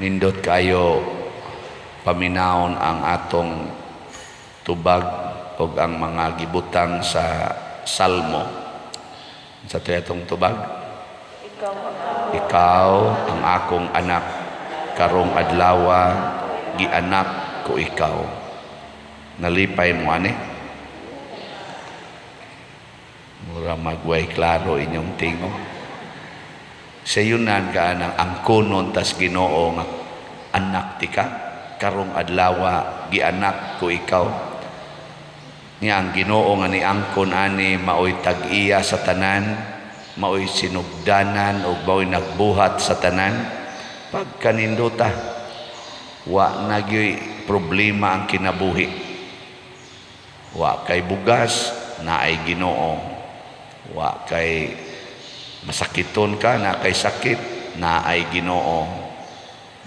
Nindot kayo paminawon ang atong tubag o ang mga gibutang sa salmo. Sa tuyatong tubag, ikaw ang akong anak, karong adlawa gianak ko ikaw. Nalipay mo ani? Mura magway klaro inyong tingog. Sayunan ka ng angkunon tas Ginoo nga anak tika, karong adlawa gianak ko ikaw. Nga ang Ginoo nga ni angkon ani maoy tag-iya sa tanan, maoy sinugdanan o maoy nagbuhat sa tanan. Pagkaninduta, wa nagyoy problema ang kinabuhi. Wa kay bugas na ay Ginoo. Wa kay masakiton ka na kay sakit na ay Ginoo.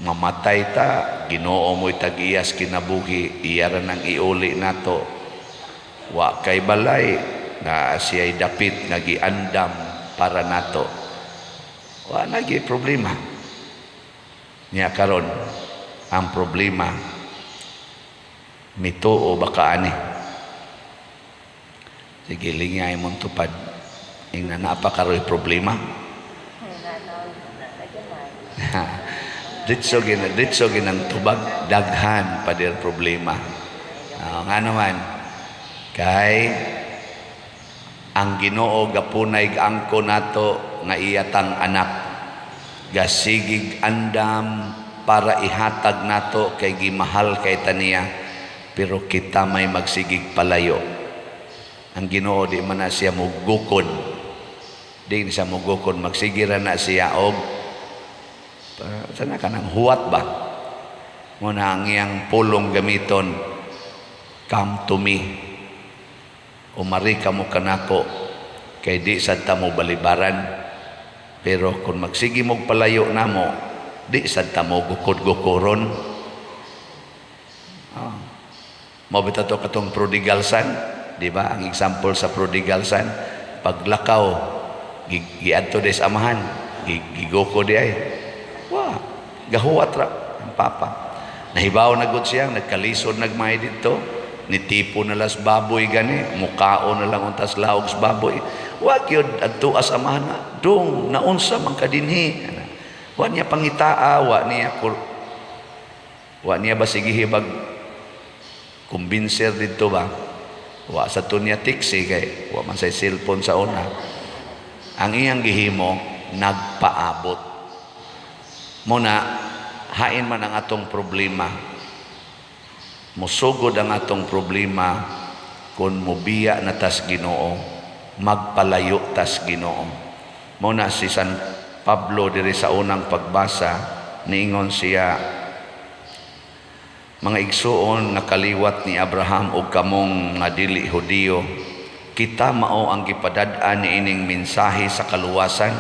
Mamatay ta, Ginoo mo'y tag-iyas kinabuhi, iya ra nang iuli nato. Wa kay balay na siya'y dapit nga giandam para nato. Wa nagi problema. Niya karon ang problema mituo baka ani. Sige lingay mong tupad. Ingna napakaroy problema. Ditso ginang tubag daghan pa dir problema. Nga naman kay ang Ginoo gapunay angko nato nga iyatang anak gasigig andam para ihatag nato kay gimahal kay taniya, pero kita may magsigig palayo. Ang Ginoo di man na siya mugukod, di siya mugukod, magsigira na siya og sana ka ng huwat ba muna ang iyang pulong gamiton, come to me, umari ka mo kanako kay di sad ta mo balibaran. Pero kung magsigi mog palayo na mo, di sad ta mo gukod-gukuron. Mabita to katong prodigal son, di ba? Ang example sa prodigal son, paglakaw giadto des amahan, giguko di ay. Wa, gahuwat ra ang papa. Nahibaw na gud siya, nagkalisod nagmay dito, nitipo na las baboy gani, mukao na lang untas laog sa baboy. Wa gyud adto as amahan na dong naunsa man kadinhi. Wa niya pangitaa, wa niya basigihibag kumbinser dito ba. Wa sa tunya tiksi kay wa man say cellphone sa una. Ang iyang gihimo nagpaabot. Muna hain man ang atong problema. Musugod ang atong problema kung mubiya na tas Ginoo, magpalayo tas Ginoo. Muna si San Pablo diri sa unang pagbasa, niingon siya, mga igsuon nga kaliwat ni Abraham ug kamong nga dili Hudiyo, kita mao ang gipadad-an ni ining mensahe sa kaluwasan,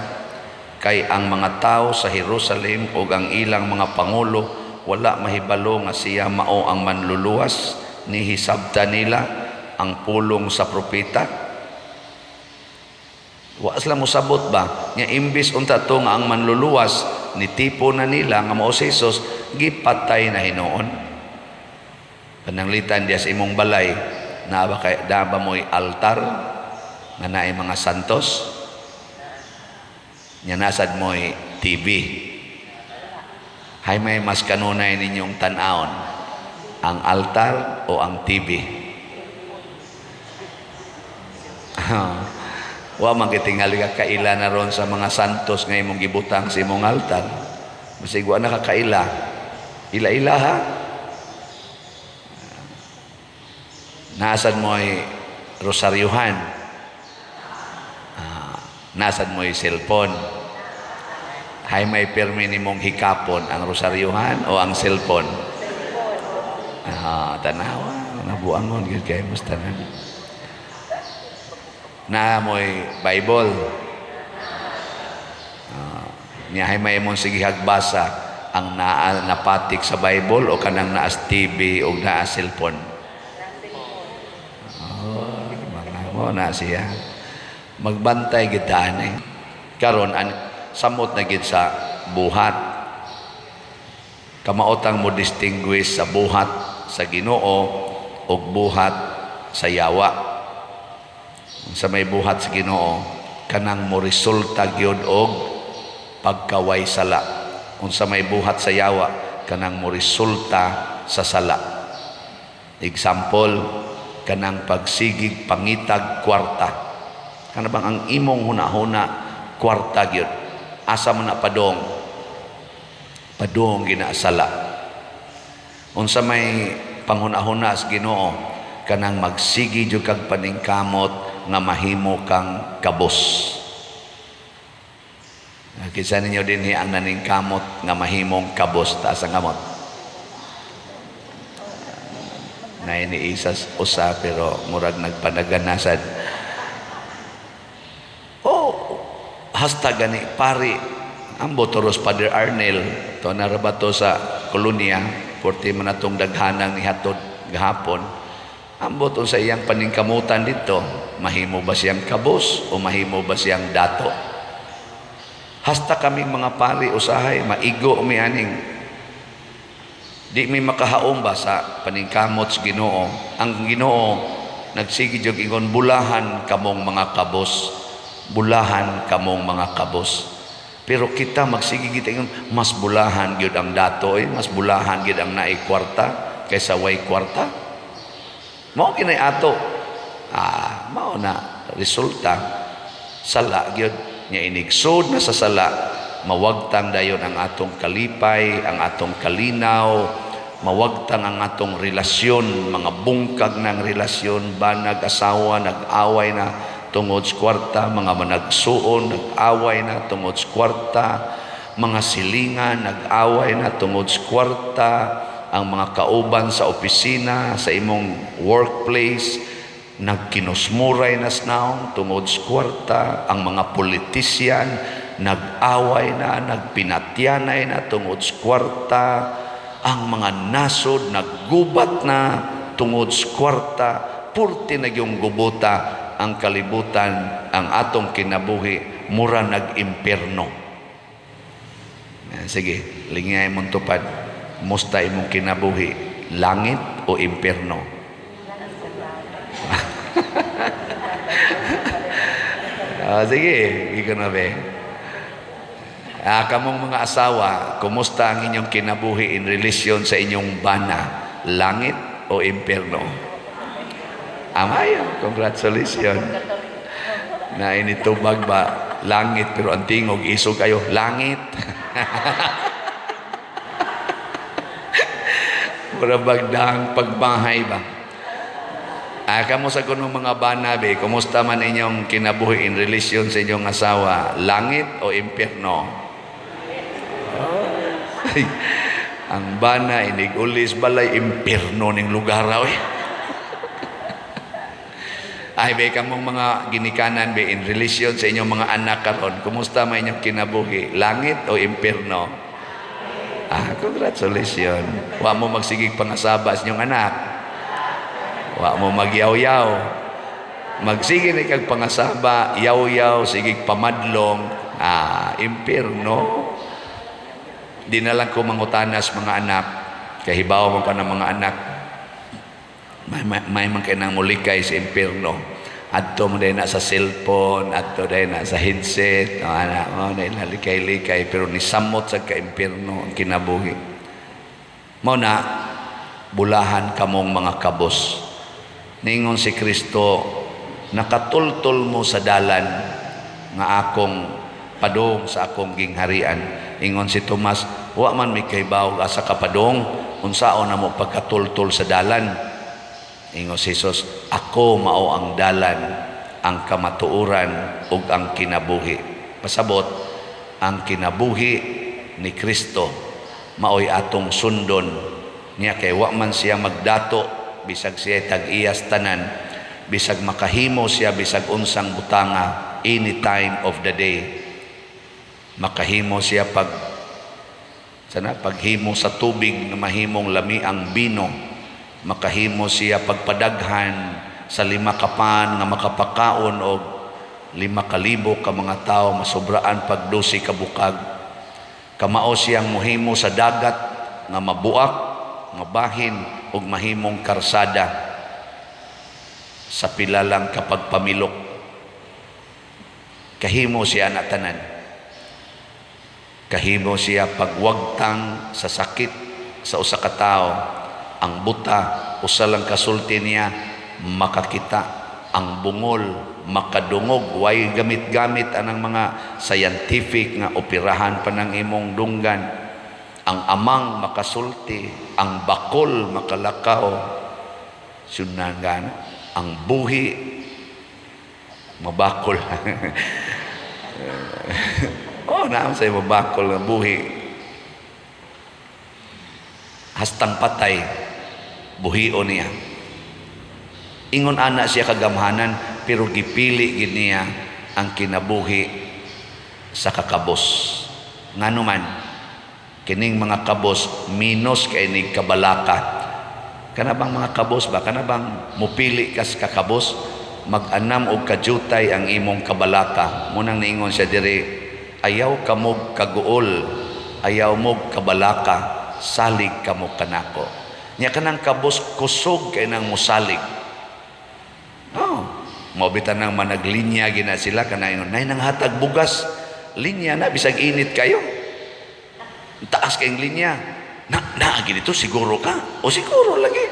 kay ang mga tao sa Jerusalem ug ang ilang mga pangulo wala mahibalo nga siya mao ang manluluwas, ni hisabta nila ang pulong sa propeta. Wa sila mosabot ba nya imbis unta to nga ang manluluwas nitipo na nila nga mao si Jesus, gipatay na hinuon. Pananglitan diya sa imong balay na ba kay daba mo'y altar nga naay mga santos, nya nasad mo'y TV. Hay may mas kanunay ninyong tan-aon, ang altar o ang TV? Wa magitingali ka kaila na ron sa mga santos nga imong gibutang sa imong altar. Basig wa nakakaila. Ila-ila ha. Nasad mo'y rosaryuhan. Nasad mo'y cellphone. Hay may permi nimong hikapon ang rosaryuhan o ang cellphone? Tanawa, nabuangon gid kay mustanan. Na mo'y Bible. Niya hay may imong sige hagbasa ang napatik sa Bible o kanang naas TV o naas cellphone. Mo na siya. Magbantay gid karon an samot na gid sa buhat. Kamaotang mo distinguish sa buhat sa Ginoo o buhat sa yawa. Sa may buhat sa Ginoo, kanang mo resulta gyud og pagkaway sala. Unsa may buhat sa yawa, kanang mo resulta sa sala. Example, kanang pagsigig pangitag kwarta. Kana bang ang imong huna-huna kwarta gyud. Asa man na padong ginaasala. Unsa may panghuna-huna sa Ginoo, kanang magsigi jud kag paningkamot nga mahimo kang kabos. Nakita ninyo din ang naningkamot nga mahimong kabos. Taas ang kamot. Na iniisas usa pero murag nagpanaganasan. Hasta gani pari ang botoros Father Arnel to narabato sa kolonya 40 manatong daghanang ni hatod gahapon. Ang boton sa iyang paningkamutan dito, mahimo ba siyang kabos o mahimo ba siyang dato? Hasta kaming mga pari usahay maigo umianing di may makahaom ba sa paningkamot sa Ginoo. Ang Ginoo nagsige jud ingon bulahan kamong mga kabos. Bulahan kamong mga kabos. Pero kita magsigigit ingon mas bulahan gyud ang datoy, mas bulahan gyud ang naay kwarta kaysa way kwarta. Mao kinay ato. Mao na resulta sala gyud nya inigsod na sa sala mawagtang dayon ang atong kalipay, ang atong kalinaw, mawagtang ang atong relasyon, mga bungkag ng relasyon, banag asawa nag-away na tungod sa kwarta, mga managsuon, nag-away na tungod sa kwarta, mga silingan, nag-away na tungod sa kwarta, ang mga kauban sa opisina, sa imong workplace, nagkinusmuray na snaw tungod sa kwarta, ang mga politisyan, nag-away na, nagpinatyanay na tungod sa kwarta, ang mga nasod, naggubat na tungod sa kwarta, purti na yung gubuta, ang kalibutan, ang atong kinabuhi, mura nag-impierno. Sige, lingay mong tupad. Musta imong kinabuhi, langit o impierno? Sige, ikaw na ba? Kamong mga asawa, kumusta ang inyong kinabuhi in relation sa inyong bana? Langit o impierno? Amayo, congratulations. Na initubag ba langit pero ang tingog isog kayo langit. Para bagdang pagbahay ba? Kamo sa kunong mga banabe, kumusta man inyong kinabuhi in relation sa inyong asawa? Langit o impierno? Ang bana inigulis balay impierno ning lugar eh. Ay, be, kamong mga ginikanan, be, in relation sa inyong mga anak karon, kumusta man inyong kinabuhi? Langit o impierno? Congratulations. Wa mo magsigig pangasaba sa inyong anak. Wa mo magyaw-yaw. Magsige na kag pangasaba, yaw-yaw, sigig pamadlong, impierno. Di na lang ko mangutanas mga anak. Kahibaw mo pa ng mga anak. May man kayo nang mulikay sa impierno. Adto mo din na sa cellphone, adto din na sa headset, dahil nalikay-likay, pero nisamot sa ka-impierno ang kinabuhi. Mo na, bulahan kamong mga kabos. Ningon si Kristo, nakatultol mo sa dalan nga akong padong sa akong gingharian. Ingon si Tomas, wa man may kaybaw sa kapadong, unsaon na mo pagkatultol sa dalan. Ingon si Jesus, ako mao ang dalan, ang kamatuoran ug ang kinabuhi. Pasabot, ang kinabuhi ni Kristo maoy atong sundon niya kay wa man siya magdato bisag siya tag-iyas tanan, bisag makahimo siya bisag unsang butanga any time of the day. Makahimo siya paghimo sa tubig na mahimong lami ang bino. Makahimo siya pagpadaghan sa 5 kapan nga makapakaon og 5,000 ka mga tao, masobraan pag 12 ka bukag. Kamao siyang muhimo sa dagat nga mabuak, mabahin ug mahimong karsada sa pilalang kapag pamilok. Kahimo siya na tanan. Kahimo siya pagwagtang sa sakit sa usa ka tawo. Ang buta, usa lang kasulti niya makakita. Ang bungol makadungog, way gamit-gamit anang mga scientific nga operahan pa ng imong dunggan. Ang amang makasulti, ang bakol makalakaw, sunangan, ang buhi mabakol. Oh, naam sa mabakol nga buhi. Hastang patay, buhio niya. Ingon ana siya kagamhanan, pero gipili gid niya ang kinabuhi sa kakabos. Ngano man, kining mga kabos minus kay ni kabalaka. Kana bang mga kabos ba? Kana bang mupili ka sa kakabos? Mag-anam og kajutay ang imong kabalaka. Munang niingon siya diri, ayaw kamog kaguol, ayaw mog kabalaka, salig kamo kanako. Nya kanang kabos kusog kay nang musalig. Oh, mabitan nang managlinya gina sila kana ingon, nay nang hatag bugas, linya na bisag init kayo. Taas kayong linya. Na ginito siguro ka? O siguro lagi.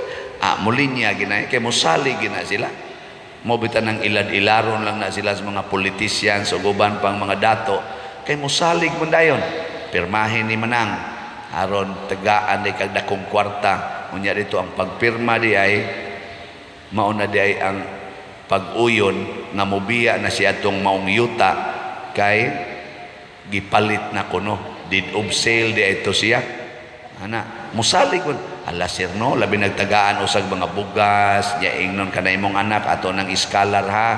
Mulinya gina kay musalig gina sila. Mabitan nang ilad-ilaron lang na sila sa mga politicians o guban pang mga dato. Kay musalig mo dayon. Pirmahin ni manang aron tagaan ay kag dakong kwarta. Unya dito ang pagpirma di ay mauna di ay ang pag-uyon nga mobiya na siya atong maong yuta kay gipalit na kuno, deed of sale di ito siya. Ana musalig kun ala sir no labi nagtagaan usag mga bugas nya ingnon kanay mong anak ato nang iskalar ha,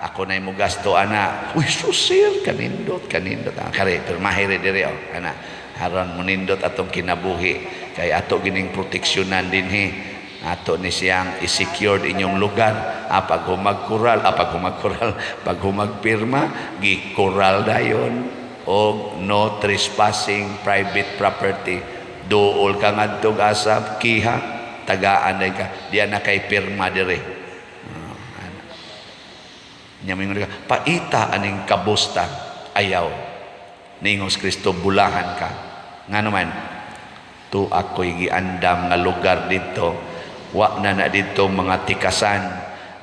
ako na mo gasto ana. Uy sir kanindot kare pirmahire dire ana aron munindot atong kinabuhi kay ato gining proteksyonan dinhi. Ato ni siyang i-secured inyong lugar. Pag humagpirma, gikural dayon o no trespassing private property. Dool ka ngadtog asap kiha, tagaan day ka. Diyan na kay pirma dire. Nyamingon ka, paita aning kabusta ayaw. Ningos Kristo bulahan ka. Nga naman, to ako'y giandam nga lugar dito. Wa na dito mga tikasan,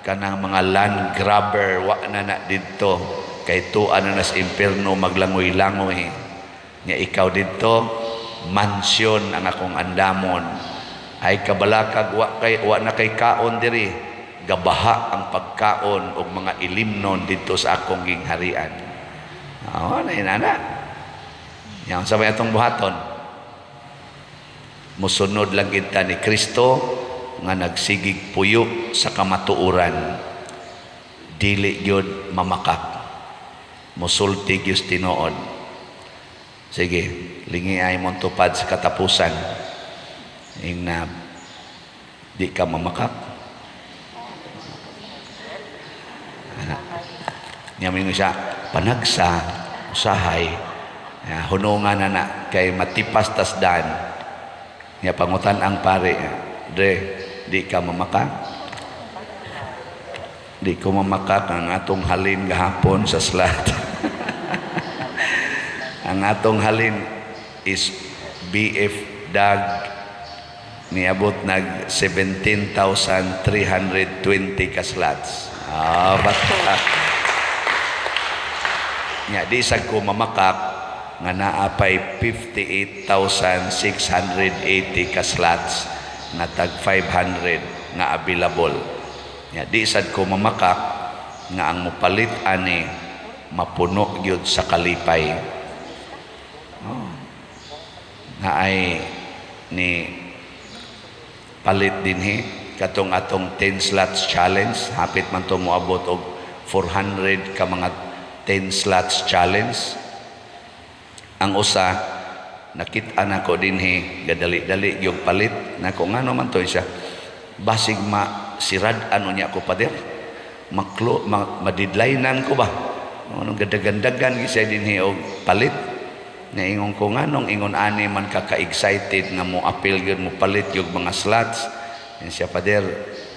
kanang mga land grabber, wa na dito. Kay tuan na sa impierno maglangoy-langoy. Nga ikaw dito, mansyon ang akong andamon. Ay kabalakag, wa na kay kaon diri. Gabaha ang pagkaon o mga ilimnon dito sa akong gingharian. Na inana. Yang sabay atong buhaton. Musunod lang kita ni Kristo nga nagsigig puyo sa kamatuuran, dili gyud mamakak, musulti gyud tinuod. Sige, lingi ay mong tupad sa katapusan ing na di ka mamakak. Nyamin mo siya panagsa usahay hunungan na kay matipas tasdan niya pangutan ang pare di ka mamakak. Di ko mamakak ang atong halin gahapon sa slat. Ang atong halin is BF Dag niabot nag 17,320 ka slots. Basta. Nya di sad ko mamakak nga naapay 58,680 ka slots na tag 500 nga available. Nya di sad ko mamakak nga ang mupalit ani mapuno gyud sa kalipay. Na ay ni palit dinhi katong atong 10 slots challenge, hapit man to moabot og 400 ka mga 10 slots challenge. Ang usa nakita na ko dinhi gadali-dali yung palit nako ngano man to siya basig masirad ano niya ko pader madidlainan ko ba anong gadagandagan gisa dinhi og palit Naingon ko nganong ingon ani man ka-excited nga mo appeal gyud mo palit yung mga slots. Yan siya, Pader,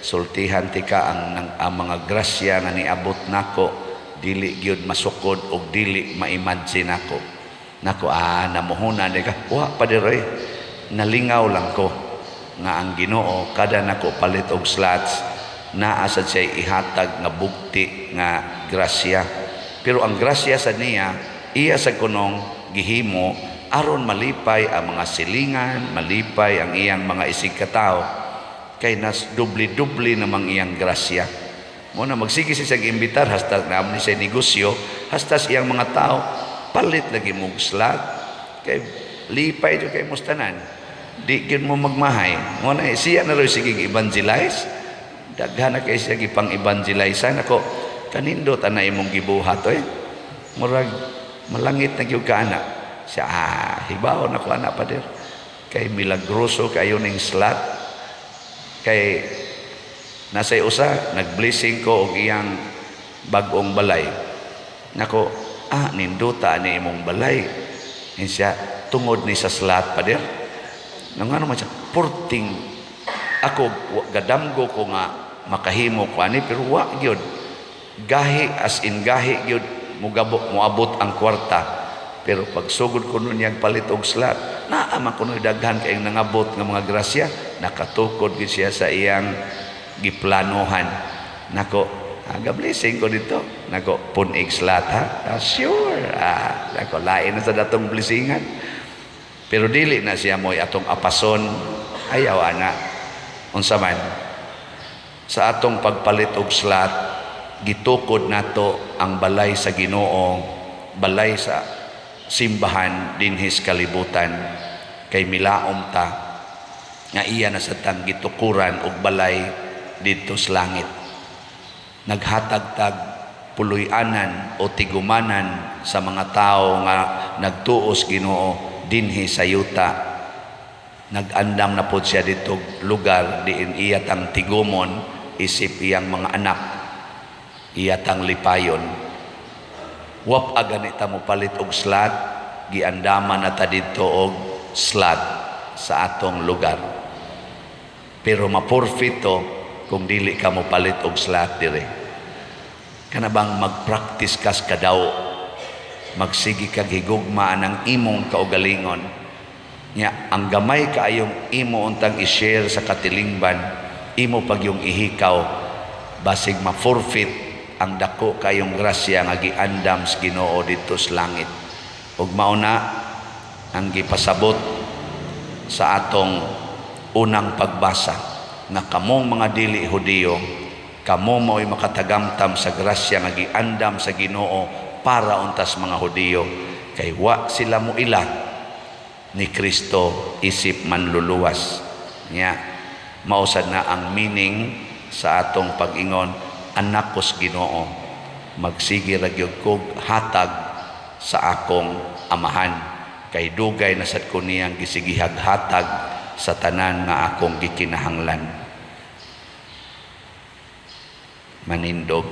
sultihan ti ka ang mga grasya nga niabot nako dili gyud masukod og dili ma-imagine nako. Nako namuhuna ni ka. Wa, Pader, nalingaw lang ko nga ang Ginoo kada nako palit og slots naa sad siya ihatag nga bugti nga grasya. Pero ang grasya sa niya iya sa kunong gihimo aron malipay ang mga silingan, malipay ang iyang mga isig katao, kay nas dubli-dubli namang iyang grasya. Mo na magsige siya imbiter hasta naamni siya negosyo, hasta iyang mga tao palit lagi mo slot kay lipay jud kay mustanan. Di gyud mo magmahay. Mo na siya na ro sige evangelize. Daghan na kay siya gipang evangelize nako. Kanindot ana imong gibuhat murag malangit na gyud ka ana. Siya hibaw na ko ana, Pader. Kay milagroso kayo ning slot. Kay nasay usa nagblessing ko og iyang bag-ong balay. Nako, ninduta ni imong balay. Siya tungod ni sa slot, Pader. Nang ano man siya, porting ako gadamgo ko nga makahimo ko ani, pero wa gyud gahi, as in gahi gyud moabot ang kwarta. Pero pag sugod ko nun yang palit og slot, naama ko nun daghan kayong nangabot nga mga grasya, nakatukod gyud siya sa iyang giplanuhan. Nako, blessing ko dito. Nako, punig slot sure. Nako, lain na sa datong blessingan. Pero dili na siya mo'y atong apason, ayaw ana. Unsa man, sa atong pagpalit og slot, gitukod nato ang balay sa Ginoo, balay sa simbahan dinhis kalibutan, kay milaom ta nga iya na sa tang gitukuran og balay dito sa langit. Naghatag-tag puloy-anan o tigumanan sa mga tao nga nagtuos Ginoo dinhi sa yuta. Nag-andam na po siya dito lugar diin iyatang tigumon isip iyang mga anak, iyatang lipayon. Wap aganita mo palit og slot, giandaman na ta dito og slot sa atong lugar. Pero mapurfito kung dili ka mo palit og slot dire. Kana bang mag-practice kas kadaw, magsigi kag higugma ang imong kaugalingon nya, ang gamay kaayong imo untang i-share sa katilingban, imo pag yung ihikaw basig ma-forfeit ang dako kayong grasya nga giandam sa Ginoo dito sa langit. Ug mauna ang gipasabot sa atong unang pagbasa na kamong mga dili Hudiyo, kamo mo'y makatagamtam sa grasya nga giandam sa Ginoo para untas mga Hudiyo, kay wa sila mo ila ni Kristo isip manluluwas niya. Mausad na ang meaning sa atong pag-ingon, anak kos Ginoo, magsige ra gyud kog hatag sa akong amahan, kay dugay na sad ko niyang gisigihag hatag sa tanan nga akong gikinahanglan. Manindog.